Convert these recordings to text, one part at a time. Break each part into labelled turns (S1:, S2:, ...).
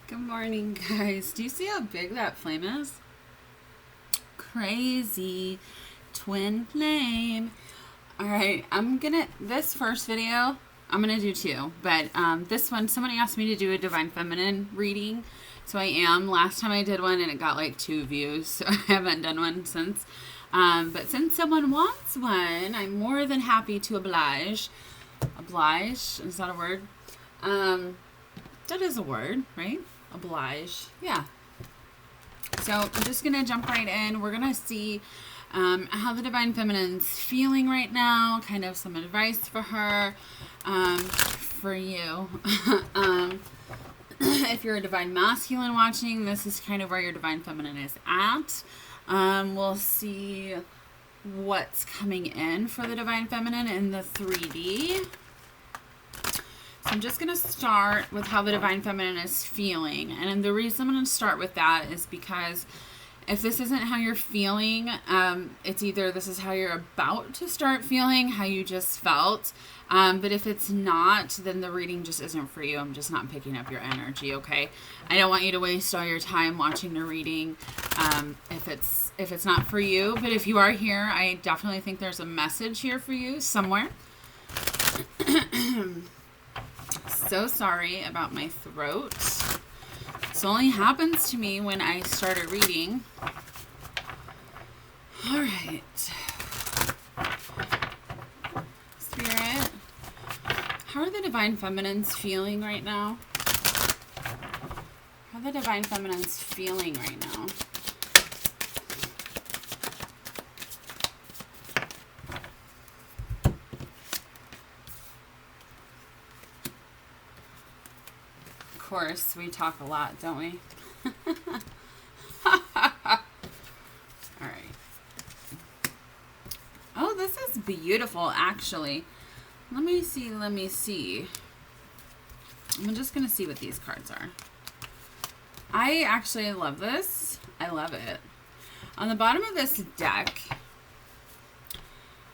S1: Good morning, guys. Do you see how big that flame is? Crazy. Twin flame. Alright, this first video, I'm gonna do two. But this one, somebody asked me to do a Divine Feminine reading. So I am. Last time I did one and it got like 2 views. So I haven't done one since. But since someone wants one, I'm more than happy to oblige. Oblige? Is that a word? That is a word, right? Oblige. Yeah. So I'm just going to jump right in. We're going to see how the Divine Feminine's feeling right now. Kind of some advice for her, for you. If you're a Divine Masculine watching, this is kind of where your Divine Feminine is at. We'll see what's coming in for the Divine Feminine in the 3D. So I'm just going to start with how the Divine Feminine is feeling. And the reason I'm going to start with that is because if this isn't how you're feeling, it's either this is how you're about to start feeling, how you just felt. But if it's not, then the reading just isn't for you. I'm just not picking up your energy, okay? I don't want you to waste all your time watching the reading if it's not for you. But if you are here, I definitely think there's a message here for you somewhere. So sorry about my throat. This only happens to me when I start a reading. All right. Spirit, how are the Divine Feminines feeling right now? How are the Divine Feminines feeling right now? Of course, we talk a lot, don't we? Alright. Oh, this is beautiful, actually. Let me see. I'm just going to see what these cards are. I actually love this. I love it. On the bottom of this deck,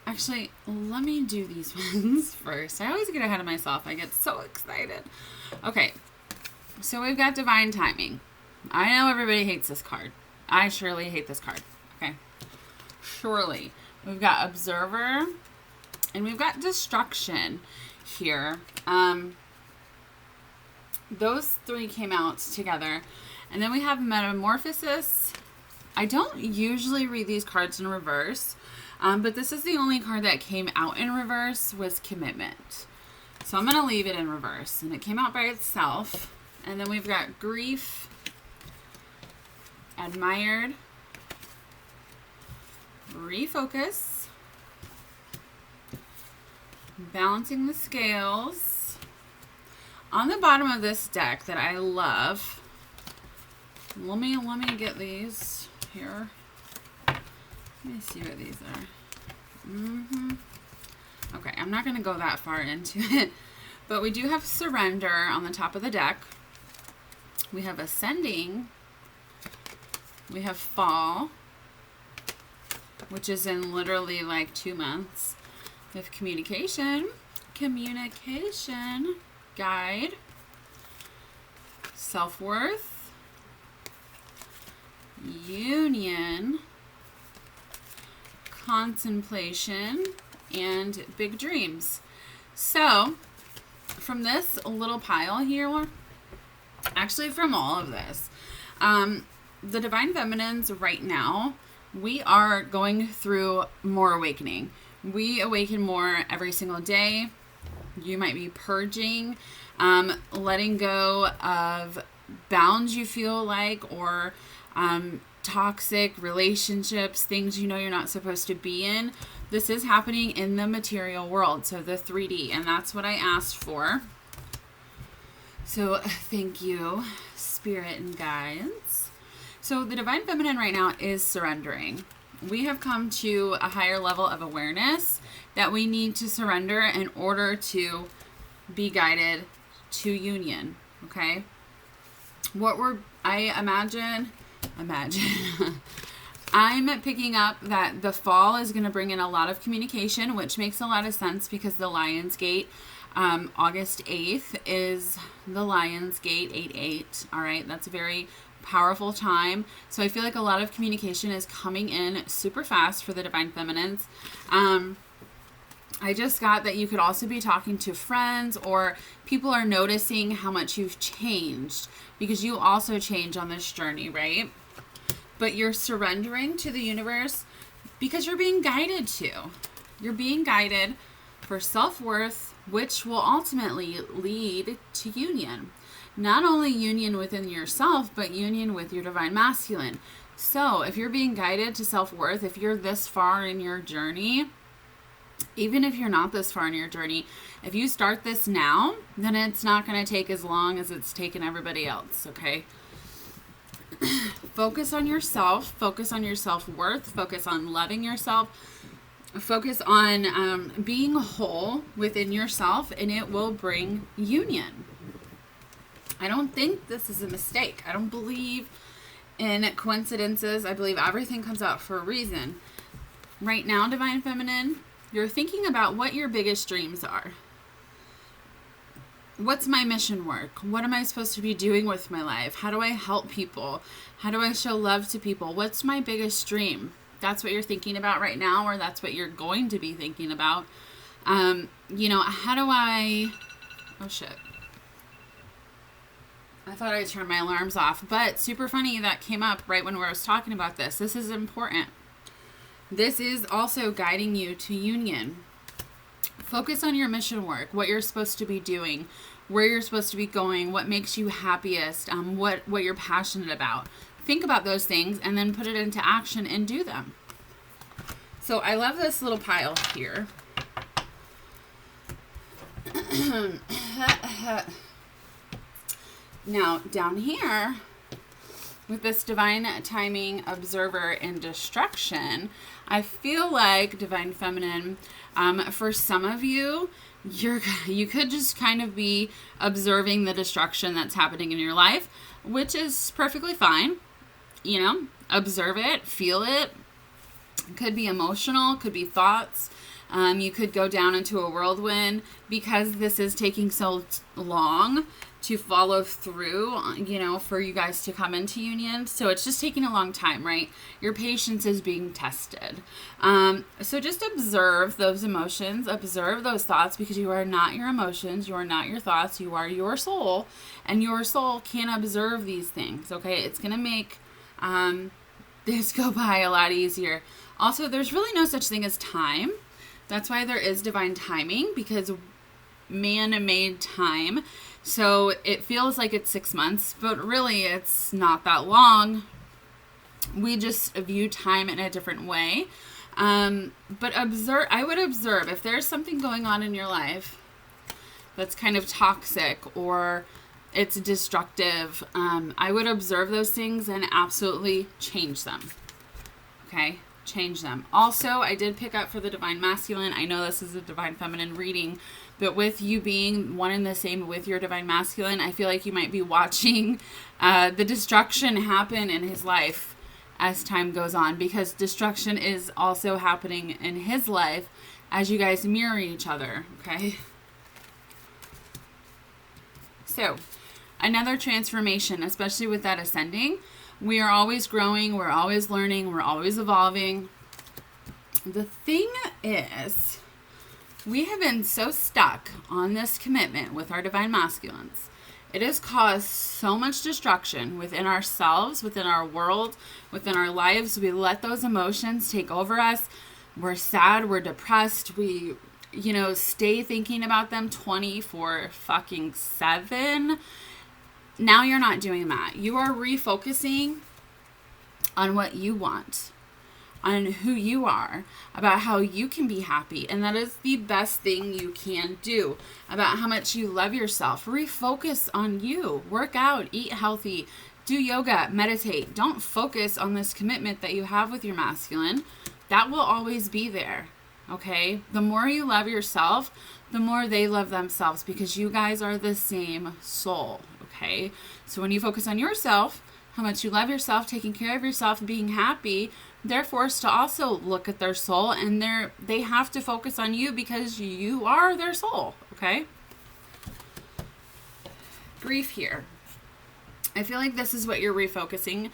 S1: actually, let me do these ones first. I always get ahead of myself. I get so excited. Okay. So we've got Divine Timing. I know everybody hates this card. I surely hate this card. Okay. Surely. We've got Observer. And we've got Destruction here. Those 3 came out together. And then we have Metamorphosis. I don't usually read these cards in reverse. But this is the only card that came out in reverse was Commitment. So I'm going to leave it in reverse. And it came out by itself. And then we've got Grief, Admired, Refocus, Balancing the Scales. On the bottom of this deck that I love, let me get these here. Let me see what these are. Okay, I'm not going to go that far into it. But we do have Surrender on the top of the deck. We have Ascending. We have Fall, which is in literally like 2 months. We have Communication, Guide, Self-Worth, Union, Contemplation, and Big Dreams. So, from this little pile here, actually from all of this, the Divine Feminines right now, we are going through more awakening. We awaken more every single day. You might be purging, letting go of bounds you feel like, or toxic relationships, things you know you're not supposed to be in. This is happening in the material world, so the 3D, and that's what I asked for. So thank you, Spirit and guides. So the Divine Feminine right now is surrendering. We have come to a higher level of awareness that we need to surrender in order to be guided to union, okay? I imagine, I'm picking up that the fall is going to bring in a lot of communication, which makes a lot of sense because the Lion's Gate August 8th is the Lion's Gate 8/8. All right, that's a very powerful time. So I feel like a lot of communication is coming in super fast for the Divine Feminines. I just got that you could also be talking to friends, or people are noticing how much you've changed, because you also change on this journey, right? But you're surrendering to the universe because you're being guided to. You're being guided for self-worth, which will ultimately lead to union. Not only union within yourself, but union with your Divine Masculine. So if you're being guided to self-worth, if you're this far in your journey, even if you're not this far in your journey, if you start this now, then it's not going to take as long as it's taken everybody else, okay? Focus on yourself. Focus on your self-worth. Focus on loving yourself. Focus on being whole within yourself, and it will bring union. I don't think this is a mistake. I don't believe in coincidences. I believe everything comes out for a reason. Right now, Divine Feminine, you're thinking about what your biggest dreams are. What's my mission work? What am I supposed to be doing with my life? How do I help people? How do I show love to people? What's my biggest dream? That's what you're thinking about right now, or that's what you're going to be thinking about. How do I... Oh, shit. I thought I turned my alarms off, but super funny that came up right when we were talking about this. This is important. This is also guiding you to union. Focus on your mission work, what you're supposed to be doing, where you're supposed to be going, what makes you happiest, what you're passionate about. Think about those things and then put it into action and do them. So I love this little pile here. Now, down here, with this Divine Timing, Observer, and Destruction, I feel like, Divine Feminine, for some of you, you could just kind of be observing the destruction that's happening in your life, which is perfectly fine. Observe it, feel it. It could be emotional, could be thoughts. You could go down into a whirlwind because this is taking so long to follow through, for you guys to come into union. So it's just taking a long time, right? Your patience is being tested. So just observe those emotions, observe those thoughts, because you are not your emotions, you are not your thoughts, you are your soul, and your soul can observe these things, okay? It's going to make this go by a lot easier. Also, there's really no such thing as time. That's why there is divine timing, because man made time. So it feels like it's 6 months, but really it's not that long. We just view time in a different way. But I would observe if there's something going on in your life that's kind of toxic or it's destructive. I would observe those things and absolutely change them. Okay? Change them. Also, I did pick up for the Divine Masculine. I know this is a Divine Feminine reading, but with you being one and the same with your Divine Masculine, I feel like you might be watching the destruction happen in his life as time goes on, because destruction is also happening in his life as you guys mirror each other, okay? So, another transformation, especially with that ascending. We are always growing, we're always learning, we're always evolving. The thing is, we have been so stuck on this commitment with our Divine Masculines. It has caused so much destruction within ourselves, within our world, within our lives. We let those emotions take over us. We're sad, we're depressed, we, stay thinking about them 24/7. Now you're not doing that. You are refocusing on what you want, on who you are, about how you can be happy. And that is the best thing you can do, about how much you love yourself. Refocus on you. Work out, eat healthy, do yoga, meditate. Don't focus on this commitment that you have with your masculine. That will always be there, okay? The more you love yourself, the more they love themselves, because you guys are the same soul, okay? So when you focus on yourself, how much you love yourself, taking care of yourself, being happy, they're forced to also look at their soul, and they have to focus on you because you are their soul, okay? grief here. I feel like this is what you're refocusing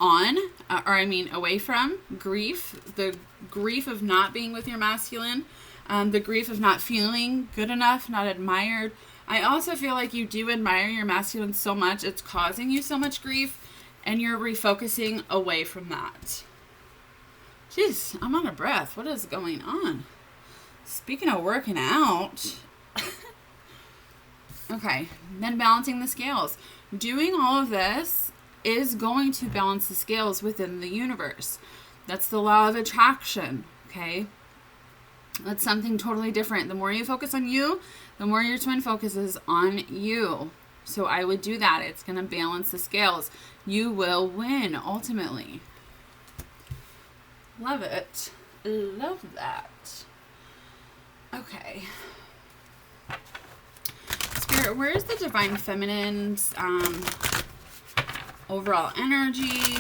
S1: on, away from. Grief, the grief of not being with your masculine, the grief of not feeling good enough, not admired. I also feel like you do admire your masculine so much, it's causing you so much grief, and you're refocusing away from that. Jeez, I'm out of breath. What is going on? Speaking of working out. Okay, then balancing the scales. Doing all of this is going to balance the scales within the universe. That's the law of attraction, okay? That's something totally different. The more you focus on you, the more your twin focuses on you. So I would do that. It's going to balance the scales. You will win, ultimately. Love it. Love that. Okay. Spirit, where's the Divine Feminine's overall energy,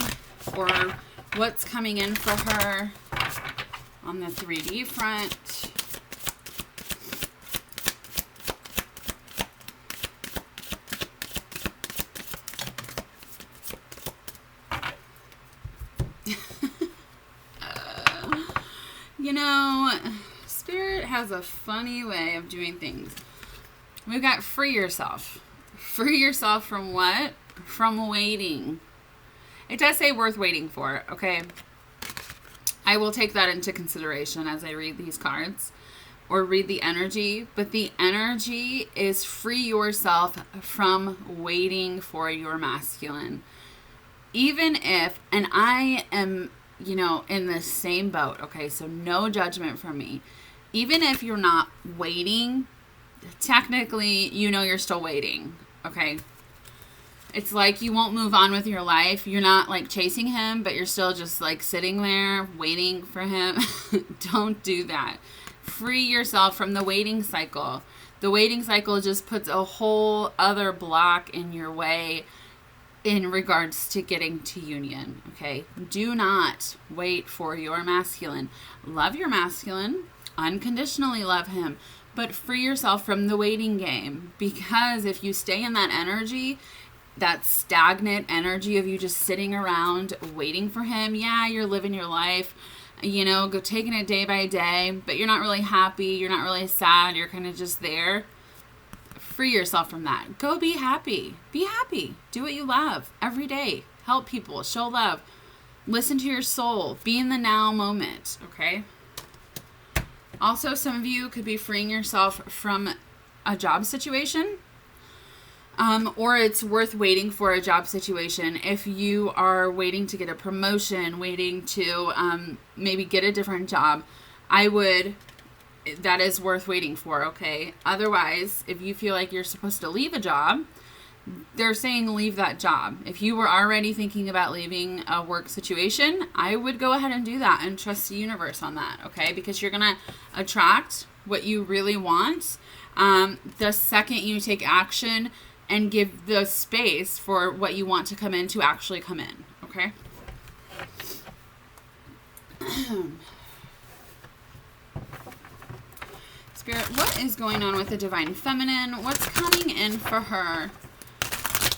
S1: or what's coming in for her on the 3D front? You know, Spirit has a funny way of doing things. We've got free yourself. Free yourself from what? From waiting. It does say worth waiting for, okay? I will take that into consideration as I read these cards or read the energy. But the energy is free yourself from waiting for your masculine. Even if, and I am, in the same boat, okay? So no judgment from me. Even if you're not waiting, technically, you're still waiting, okay? It's like you won't move on with your life. You're not like chasing him, but you're still just like sitting there waiting for him. Don't do that. Free yourself from the waiting cycle. The waiting cycle just puts a whole other block in your way in regards to getting to union, okay? Do not wait for your masculine. Love your masculine. Unconditionally love him. But free yourself from the waiting game, because if you stay in that energy, that stagnant energy of you just sitting around waiting for him, yeah, you're living your life, go taking it day by day, but you're not really happy, you're not really sad, you're kind of just there. Free yourself from that. Go be happy. Be happy. Do what you love every day. Help people. Show love. Listen to your soul. Be in the now moment, okay? Also, some of you could be freeing yourself from a job situation, or it's worth waiting for a job situation. If you are waiting to get a promotion, waiting to maybe get a different job, that is worth waiting for, okay? Otherwise, if you feel like you're supposed to leave a job, they're saying leave that job. If you were already thinking about leaving a work situation, I would go ahead and do that and trust the universe on that, okay? Because you're going to attract what you really want the second you take action and give the space for what you want to come in to actually come in, okay? Spirit, what is going on with the Divine Feminine? What's coming in for her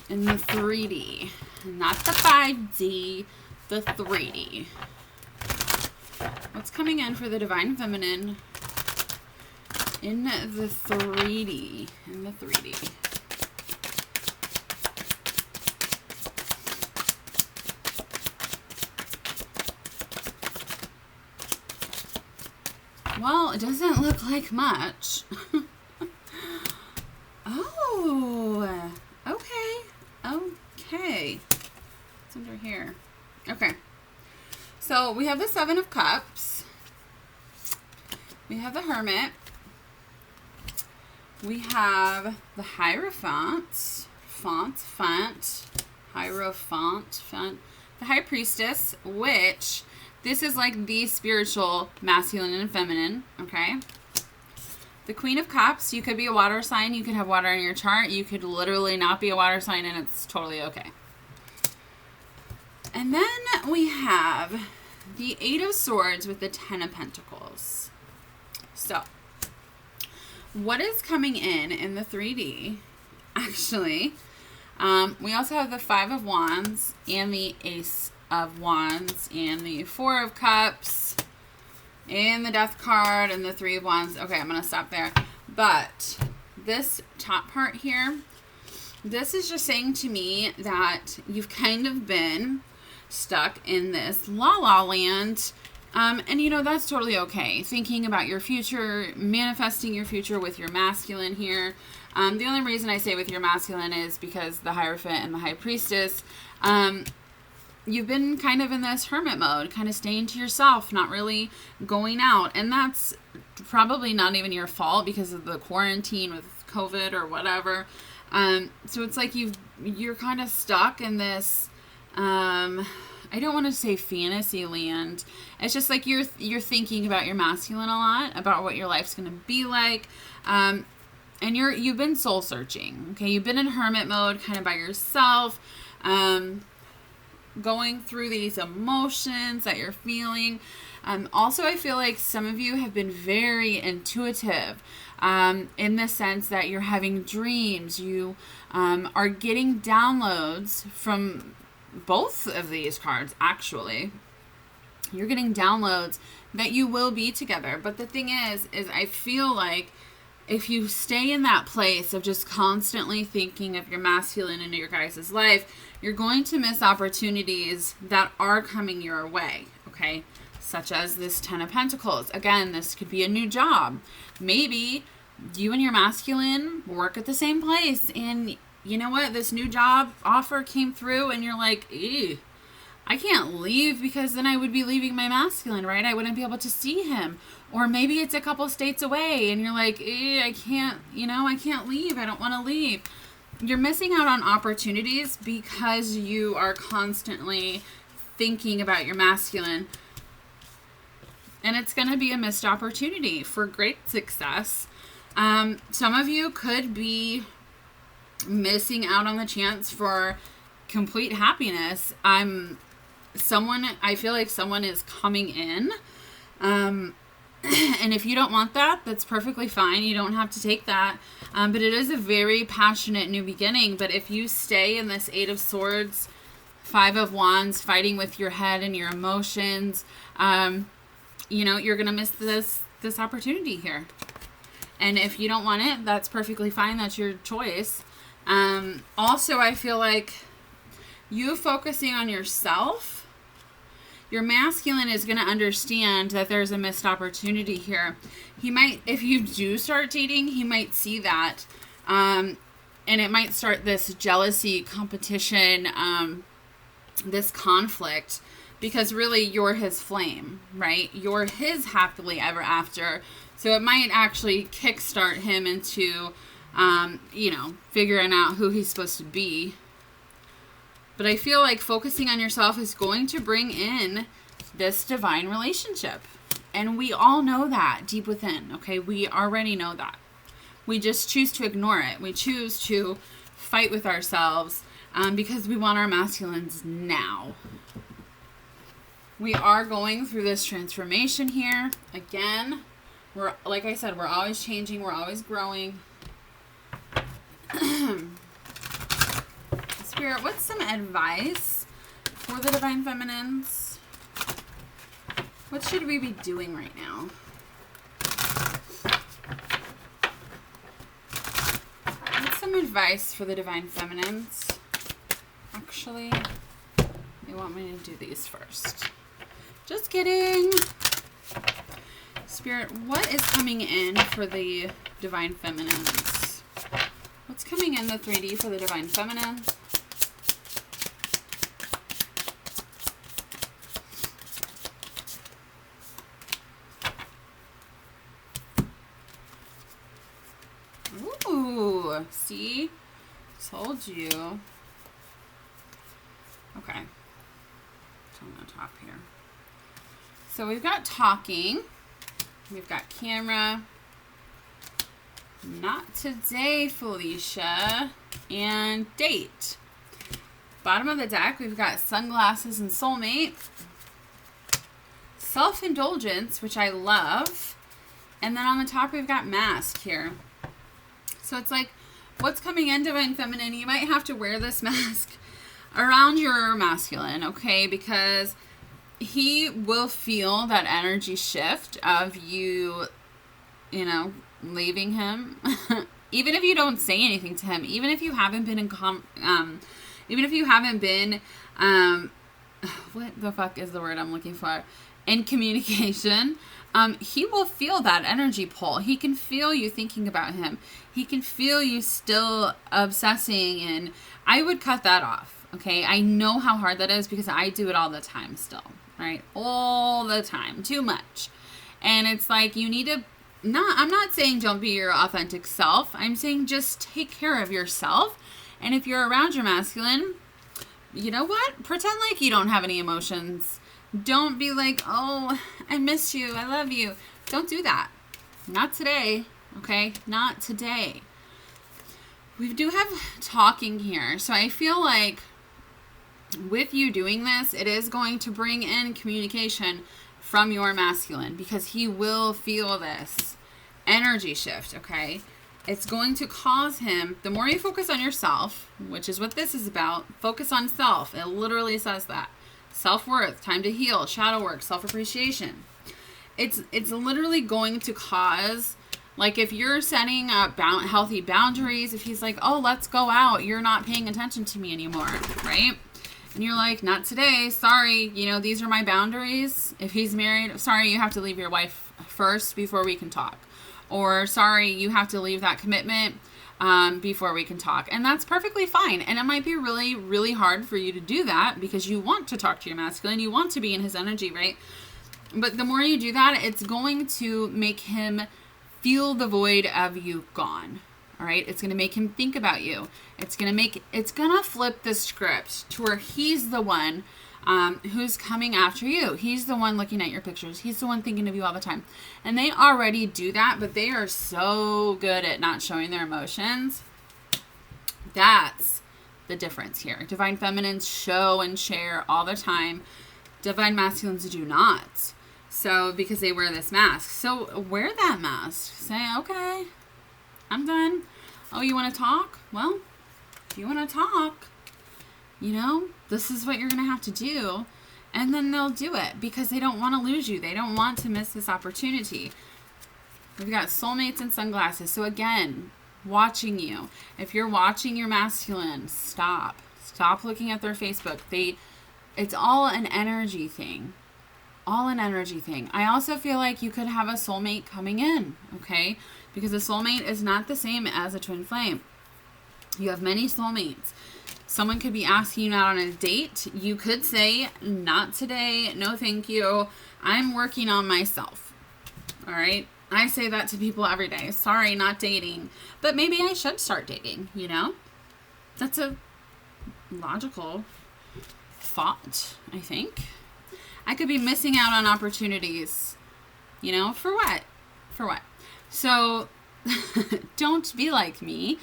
S1: in the 3D? Not the 5D, the 3D. What's coming in for the Divine Feminine in the 3D? In the 3D. Well, it doesn't look like much. Oh, okay. What's under here? Okay. So we have the Seven of Cups. We have the Hermit. We have the Hierophant. The High Priestess, which... this is like the spiritual masculine and feminine, okay? The Queen of Cups, you could be a water sign. You could have water in your chart. You could literally not be a water sign, and it's totally okay. And then we have the Eight of Swords with the Ten of Pentacles. So, what is coming in the 3D actually. We also have the Five of Wands and the Ace of Wands and the Four of Cups and the Death card and the Three of Wands. Okay, I'm going to stop there. But this top part here, this is just saying to me that you've kind of been stuck in this la-la land. And you know, that's totally okay. Thinking about your future, manifesting your future with your masculine here. The only reason I say with your masculine is because the Hierophant and the High Priestess, you've been kind of in this hermit mode, kind of staying to yourself, not really going out. And that's probably not even your fault because of the quarantine with COVID or whatever. So it's like you're kind of stuck in this, I don't want to say fantasy land. It's just like you're thinking about your masculine a lot, about what your life's going to be like. And you've been soul searching. Okay. You've been in hermit mode kind of by yourself, going through these emotions that you're feeling. Also, I feel like some of you have been very intuitive, in the sense that you're having dreams. You, are getting downloads from both of these cards, actually. You're getting downloads that you will be together. But the thing is I feel like if you stay in that place of just constantly thinking of your masculine into your guys' life, you're going to miss opportunities that are coming your way, okay? Such as this Ten of Pentacles. Again, this could be a new job. Maybe you and your masculine work at the same place, and you know what? This new job offer came through, and you're like, ew, I can't leave because then I would be leaving my masculine, right? I wouldn't be able to see him. Or maybe it's a couple states away, and you're like, I can't leave. I don't want to leave. You're missing out on opportunities because you are constantly thinking about your masculine. And it's going to be a missed opportunity for great success. Some of you could be missing out on the chance for complete happiness. I feel like someone is coming in. And if you don't want that, that's perfectly fine. You don't have to take that. But it is a very passionate new beginning. But if you stay in this Eight of Swords, Five of Wands, fighting with your head and your emotions, you're going to miss this opportunity here. And if you don't want it, that's perfectly fine. That's your choice. Also, I feel like you focusing on yourself, your masculine is going to understand that there's a missed opportunity here. He might, if you do start dating, he might see that. And it might start this jealousy, competition, this conflict, because really you're his flame, right? You're his happily ever after. So it might actually kickstart him into, figuring out who he's supposed to be. But I feel like focusing on yourself is going to bring in this divine relationship. And we all know that deep within, okay? We already know that. We just choose to ignore it. We choose to fight with ourselves because we want our masculines now. We are going through this transformation here. Again, like I said, we're always changing. We're always growing. Spirit, what's some advice for the Divine Feminines? What should we be doing right now? What's some advice for the Divine Feminines? Actually, they want me to do these first. Just kidding. Spirit, what is coming in for the Divine Feminines? What's coming in the 3D for the Divine Feminine? Ooh, see? Told you. Okay. It's on the top here. So we've got talking. We've got camera. Not today, Felicia. And date. Bottom of the deck, we've got sunglasses and soulmate. Self-indulgence, which I love. And then on the top, we've got mask here. So it's like what's coming in, Divine Feminine, you might have to wear this mask around your masculine, okay? Because he will feel that energy shift of you, you know, leaving him. Even if you don't say anything to him, even if you haven't been even if you haven't been, what the fuck is the word I'm looking for? In communication, he will feel that energy pull. He can feel you thinking about him. He can feel you still obsessing, and I would cut that off, okay? I know how hard that is because I do it all the time still, right? All the time. Too much. And it's like you need to, I'm not saying don't be your authentic self. I'm saying just take care of yourself. And if you're around your masculine, you know what? Pretend like you don't have any emotions. Don't be like, oh, I miss you. I love you. Don't do that. Not today. Okay? Not today. We do have talking here. So I feel like with you doing this, it is going to bring in communication from your masculine because he will feel this energy shift, okay? It's going to cause him, the more you focus on yourself, which is what this is about, focus on self. It literally says that. Self-worth, time to heal, shadow work, self-appreciation. It's literally going to cause, like if you're setting up healthy boundaries, if he's like, oh, let's go out, you're not paying attention to me anymore, right? And you're like, not today, sorry, you know, these are my boundaries. If he's married, sorry, you have to leave your wife first before we can talk. Or sorry, you have to leave that commitment before we can talk. And that's perfectly fine. And it might be really, really hard for you to do that because you want to talk to your masculine. You want to be in his energy, right? But the more you do that, it's going to make him feel the void of you gone. All right. It's going to make him think about you. It's going to flip the script to where he's the one who's coming after you. He's the one looking at your pictures. He's the one thinking of you all the time. And they already do that, but they are so good at not showing their emotions. That's the difference here. Divine Feminines show and share all the time. Divine Masculines do not. So, because they wear this mask. So, wear that mask. Say, okay, I'm done. Oh, you want to talk? Well, if you want to talk, you know, this is what you're going to have to do. And then they'll do it because they don't want to lose you. They don't want to miss this opportunity. We've got soulmates and sunglasses. So again, watching you. If you're watching your masculine, stop. Stop looking at their Facebook. It's all an energy thing. All an energy thing. I also feel like you could have a soulmate coming in, okay? Because a soulmate is not the same as a twin flame. You have many soulmates. Someone could be asking you out on a date. You could say, not today. No, thank you. I'm working on myself. All right? I say that to people every day. Sorry, not dating. But maybe I should start dating, you know? That's a logical thought, I think. I could be missing out on opportunities, you know? For what? For what? So, don't be like me.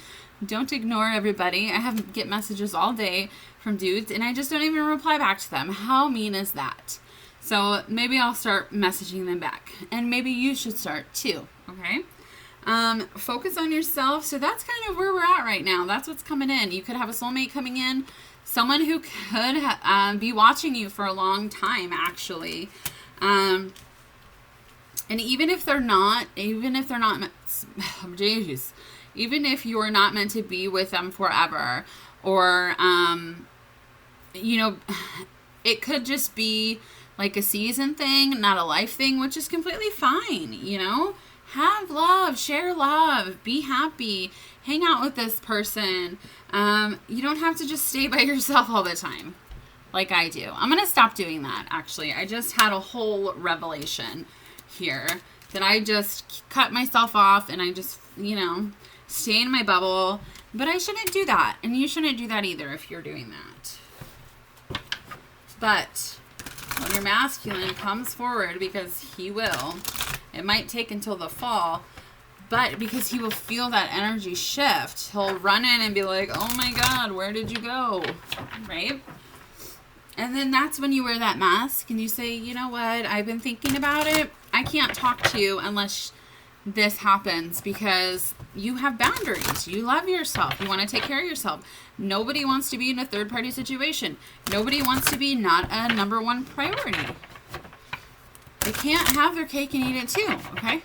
S1: Don't ignore everybody. I get messages all day from dudes, and I just don't even reply back to them. How mean is that? So maybe I'll start messaging them back. And maybe you should start too, okay? Focus on yourself. So that's kind of where we're at right now. That's what's coming in. You could have a soulmate coming in. Someone who could be watching you for a long time, actually. And even if they're not, geez, even if you're not meant to be with them forever, or, you know, it could just be like a season thing, not a life thing, which is completely fine, you know? Have love, share love, be happy, hang out with this person. You don't have to just stay by yourself all the time like I do. I'm going to stop doing that, actually. I just had a whole revelation here that I just cut myself off and I just, you know, stay in my bubble. But I shouldn't do that. And you shouldn't do that either if you're doing that. But when your masculine comes forward, because he will, it might take until the fall, but because he will feel that energy shift, he'll run in and be like, oh my God, where did you go? Right? And then that's when you wear that mask and you say, you know what? I've been thinking about it. I can't talk to you unless this happens because you have boundaries. You love yourself. You want to take care of yourself. Nobody wants to be in a third-party situation. Nobody wants to be not a number one priority. They can't have their cake and eat it too, okay?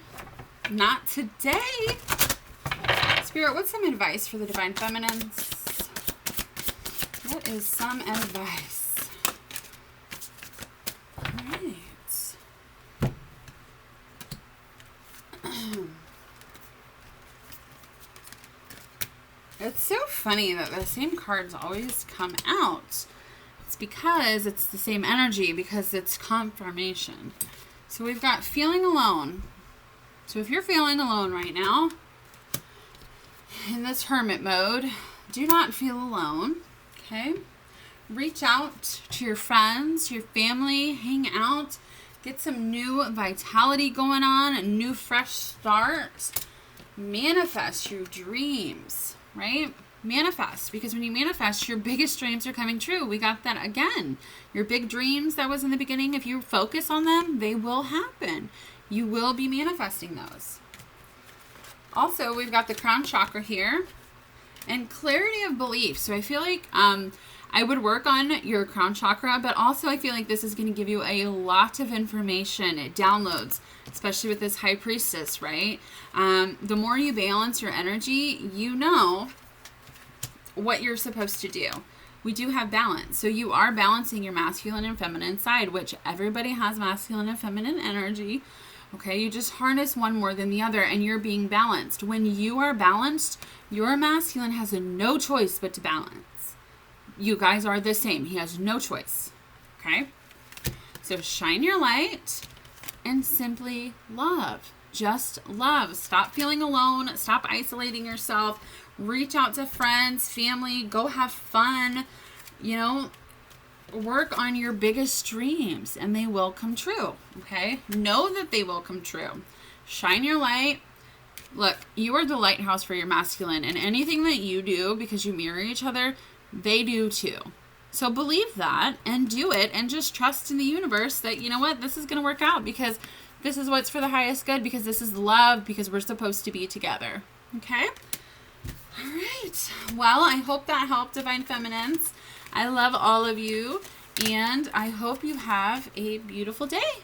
S1: Not today. Spirit, what's some advice for the Divine Feminines? What is some advice? All right. It's so funny that the same cards always come out. It's because it's the same energy, because it's confirmation. So we've got feeling alone. So if you're feeling alone right now, in this hermit mode, do not feel alone, okay? Reach out to your friends, your family, hang out, get some new vitality going on, a new fresh start. Manifest your dreams, right? Manifest, because when you manifest, your biggest dreams are coming true. We got that again. Your big dreams that was in the beginning, if you focus on them, they will happen. You will be manifesting those. Also, we've got the crown chakra here and clarity of belief. So I feel like I would work on your crown chakra, but also I feel like this is going to give you a lot of information. It downloads, especially with this high priestess, right? The more you balance your energy, you know what you're supposed to do. We do have balance. So you are balancing your masculine and feminine side, which everybody has masculine and feminine energy. Okay, you just harness one more than the other and you're being balanced. When you are balanced, your masculine has no choice but to balance. You guys are the same. He has no choice. Okay? So shine your light and simply love. Just love. Stop feeling alone. Stop isolating yourself. Reach out to friends, family. Go have fun. You know, work on your biggest dreams and they will come true. Okay? Know that they will come true. Shine your light. Look, you are the lighthouse for your masculine, and anything that you do because you mirror each other, they do too. So believe that and do it and just trust in the universe that, you know what, this is going to work out because this is what's for the highest good, because this is love, because we're supposed to be together. Okay? All right. Well, I hope that helped, Divine Feminines. I love all of you, and I hope you have a beautiful day.